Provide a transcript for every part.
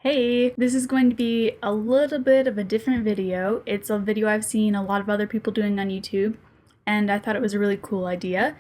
Hey, this is going to be a little bit of a different video. It's a video I've seen a lot of other people doing on YouTube, and I thought it was a really cool idea.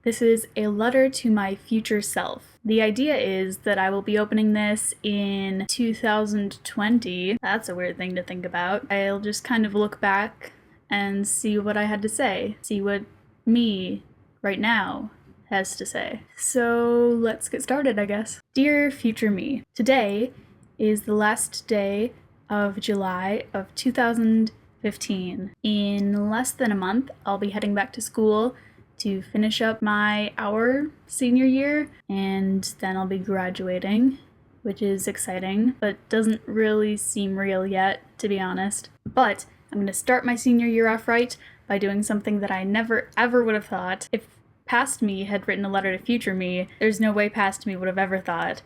This is a letter to my future self. The idea is that I will be opening this in 2020. That's a weird thing to think about. I'll just kind of look back and see what I had to say, see what me right now has to say. So let's get started, I guess. Dear future me, today is the last day of July of 2015. In less than a month, I'll be heading back to school to finish up our senior year, and then I'll be graduating, which is exciting, but doesn't really seem real yet, to be honest. But I'm going to start my senior year off right by doing something that I never ever would have thought. If past me had written a letter to future me, there's no way past me would have ever thought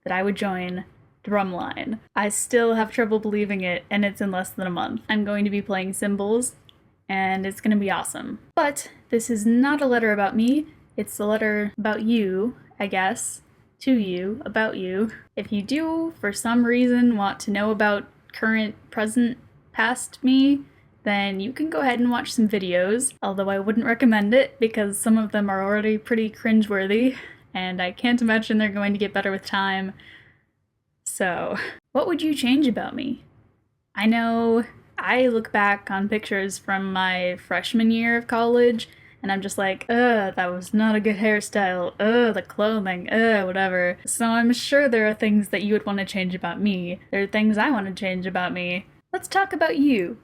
that I would join Drumline. I still have trouble believing it, and it's in less than a month. I'm going to be playing cymbals, and it's gonna be awesome. But this is not a letter about me, it's a letter about you, I guess. To you, about you. If you do, for some reason, want to know about current, present, past me, then you can go ahead and watch some videos, although I wouldn't recommend it because some of them are already pretty cringeworthy, and I can't imagine they're going to get better with time. So, what would you change about me? I know I look back on pictures from my freshman year of college, and I'm just like, that was not a good hairstyle, the clothing, whatever. So I'm sure there are things that you would want to change about me. There are things I want to change about me. Let's talk about you.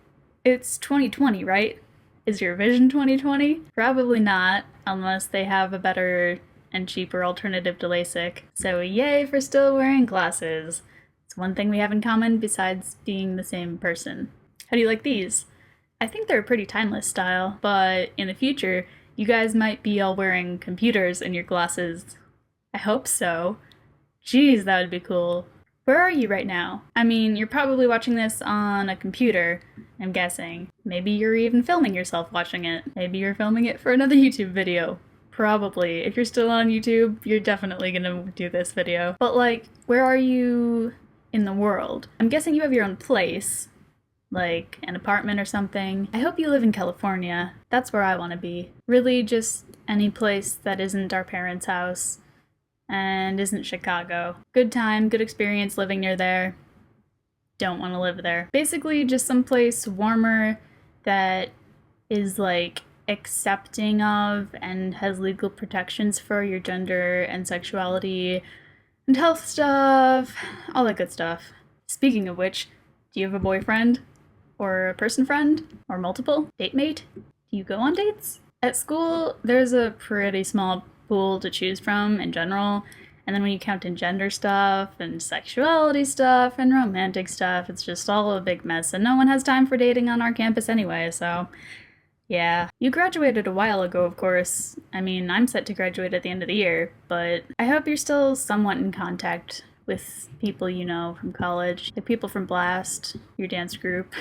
It's 2020, right? Is your vision 2020? Probably not, unless they have a better and cheaper alternative to LASIK. So yay for still wearing glasses. It's one thing we have in common besides being the same person. How do you like these? I think they're a pretty timeless style, but in the future, you guys might be all wearing computers in your glasses. I hope so. Jeez, that would be cool. Where are you right now? I mean, you're probably watching this on a computer, I'm guessing. Maybe you're even filming yourself watching it. Maybe you're filming it for another YouTube video. Probably. If you're still on YouTube, you're definitely gonna do this video. But like, where are you in the world? I'm guessing you have your own place, like an apartment or something. I hope you live in California. That's where I want to be. Really just any place that isn't our parents' house and isn't Chicago. Good time, good experience living near there. Don't want to live there. Basically just someplace warmer that is like accepting of and has legal protections for your gender and sexuality and health stuff, all that good stuff. Speaking of which, do you have a boyfriend? Or a person friend? Or multiple? Date mate? Do you go on dates? At school, there's a pretty small pool to choose from in general, and then when you count in gender stuff and sexuality stuff and romantic stuff, it's just all a big mess, and no one has time for dating on our campus anyway, so yeah. You graduated a while ago, of course. I mean, I'm set to graduate at the end of the year, but I hope you're still somewhat in contact with people you know from college, like people from Blast, your dance group,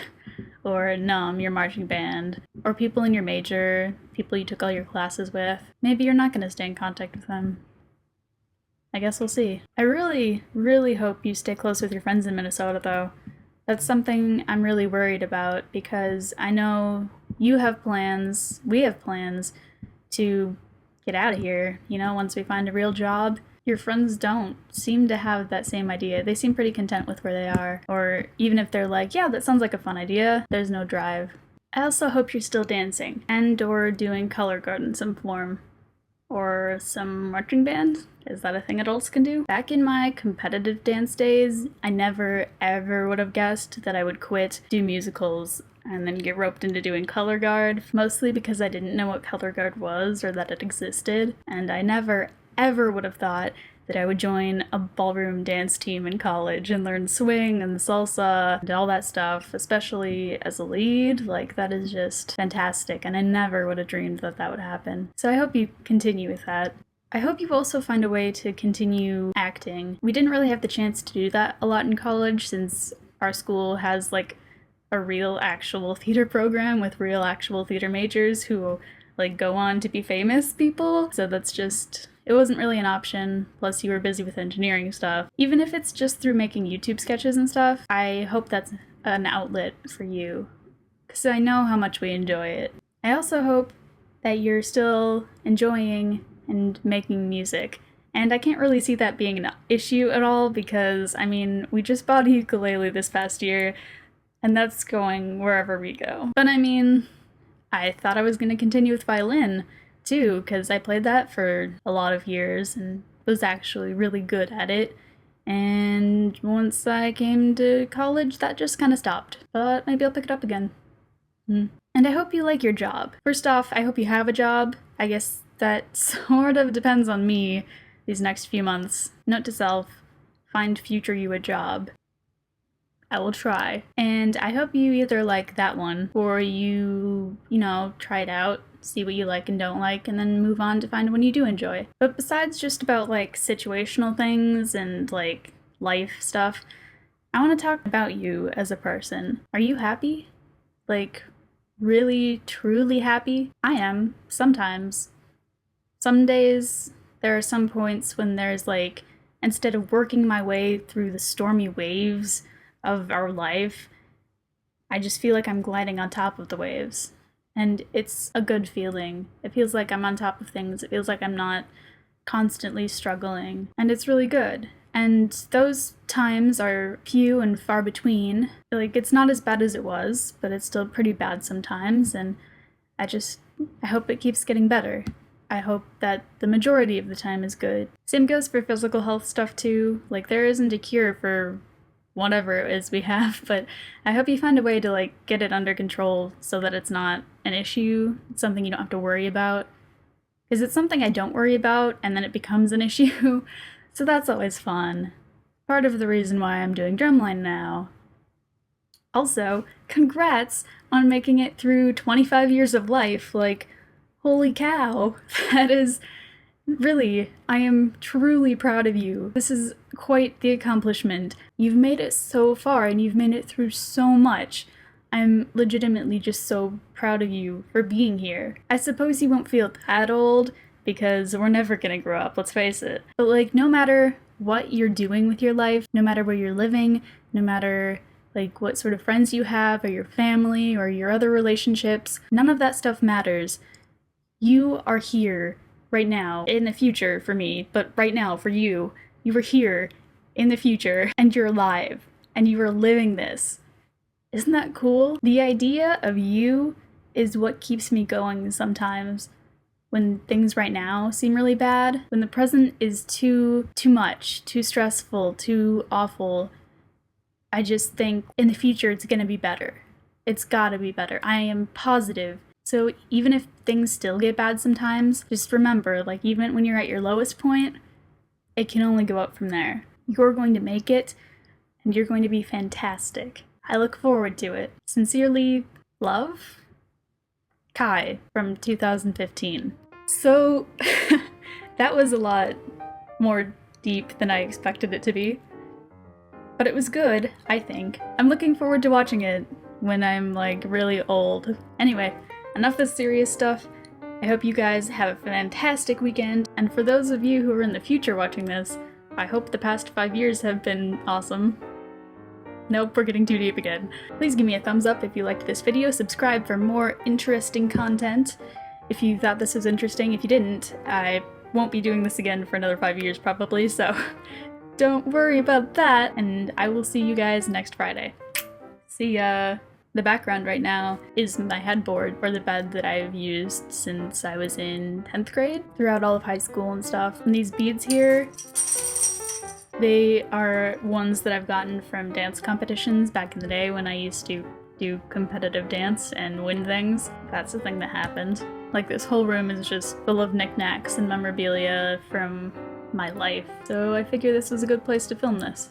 or your marching band, or people in your major, people you took all your classes with. Maybe you're not going to stay in contact with them. I guess we'll see. I really, really hope you stay close with your friends in Minnesota, though. That's something I'm really worried about because I know you have plans, we have plans to get out of here, once we find a real job. Your friends don't seem to have that same idea. They seem pretty content with where they are. Or even if they're like, yeah, that sounds like a fun idea, there's no drive. I also hope you're still dancing and or doing color guard in some form. Or some marching band? Is that a thing adults can do? Back in my competitive dance days, I never ever would have guessed that I would quit, do musicals, and then get roped into doing color guard, mostly because I didn't know what color guard was or that it existed, and I never ever would have thought that I would join a ballroom dance team in college and learn swing and salsa and all that stuff, especially as a lead. Like, that is just fantastic, and I never would have dreamed that that would happen. So I hope you continue with that. I hope you also find a way to continue acting. We didn't really have the chance to do that a lot in college since our school has like a real actual theater program with real actual theater majors who like go on to be famous people. So it wasn't really an option, plus you were busy with engineering stuff. Even if it's just through making YouTube sketches and stuff, I hope that's an outlet for you, because I know how much we enjoy it. I also hope that you're still enjoying and making music. And I can't really see that being an issue at all because, I mean, we just bought a ukulele this past year, and that's going wherever we go. But I mean, I thought I was going to continue with violin, too, because I played that for a lot of years and was actually really good at it. And once I came to college, that just kind of stopped. But maybe I'll pick it up again. And I hope you like your job. First off, I hope you have a job. I guess that sort of depends on me these next few months. Note to self, find future you a job. I will try. And I hope you either like that one or you try it out, see what you like and don't like, and then move on to find one you do enjoy. But besides just about like situational things and like life stuff, I want to talk about you as a person. Are you happy? Like, really, truly happy? I am, sometimes. Some days, there are some points when there's like, instead of working my way through the stormy waves of our life, I just feel like I'm gliding on top of the waves. And it's a good feeling. It feels like I'm on top of things. It feels like I'm not constantly struggling. And it's really good. And those times are few and far between. Like, it's not as bad as it was, but it's still pretty bad sometimes. And I hope it keeps getting better. I hope that the majority of the time is good. Same goes for physical health stuff too. Like, there isn't a cure for whatever it is we have, but I hope you find a way to like get it under control so that it's not an issue, it's something you don't have to worry about. Because it's something I don't worry about and then it becomes an issue, so that's always fun. Part of the reason why I'm doing drumline now. Also, congrats on making it through 25 years of life. Like, holy cow, that is really, I am truly proud of you. This is quite the accomplishment. You've made it so far and you've made it through so much. I'm legitimately just so proud of you for being here. I suppose you won't feel that old because we're never gonna grow up, let's face it. But like, no matter what you're doing with your life, no matter where you're living, no matter like what sort of friends you have or your family or your other relationships, none of that stuff matters. You are here right now, in the future for me, but right now for you. You are here in the future and you're alive and you are living this. Isn't that cool? The idea of you is what keeps me going sometimes when things right now seem really bad, when the present is too much, too stressful, too awful. I just think in the future it's gonna be better. It's gotta be better. I am positive. So even if things still get bad sometimes, just remember, like, even when you're at your lowest point, it can only go up from there. You're going to make it, and you're going to be fantastic. I look forward to it. Sincerely, love, Kai from 2015. So, that was a lot more deep than I expected it to be. But it was good, I think. I'm looking forward to watching it when I'm, like, really old. Anyway, enough of this serious stuff. I hope you guys have a fantastic weekend, and for those of you who are in the future watching this, I hope the past 5 years have been awesome. Nope, we're getting too deep again. Please give me a thumbs up if you liked this video, subscribe for more interesting content if you thought this was interesting. If you didn't, I won't be doing this again for another 5 years probably, so don't worry about that, and I will see you guys next Friday. See ya! The background right now is my headboard, or the bed that I've used since I was in 10th grade, throughout all of high school and stuff. And these beads here, they are ones that I've gotten from dance competitions back in the day when I used to do competitive dance and win things. That's the thing that happened. Like, this whole room is just full of knickknacks and memorabilia from my life, so I figure this was a good place to film this.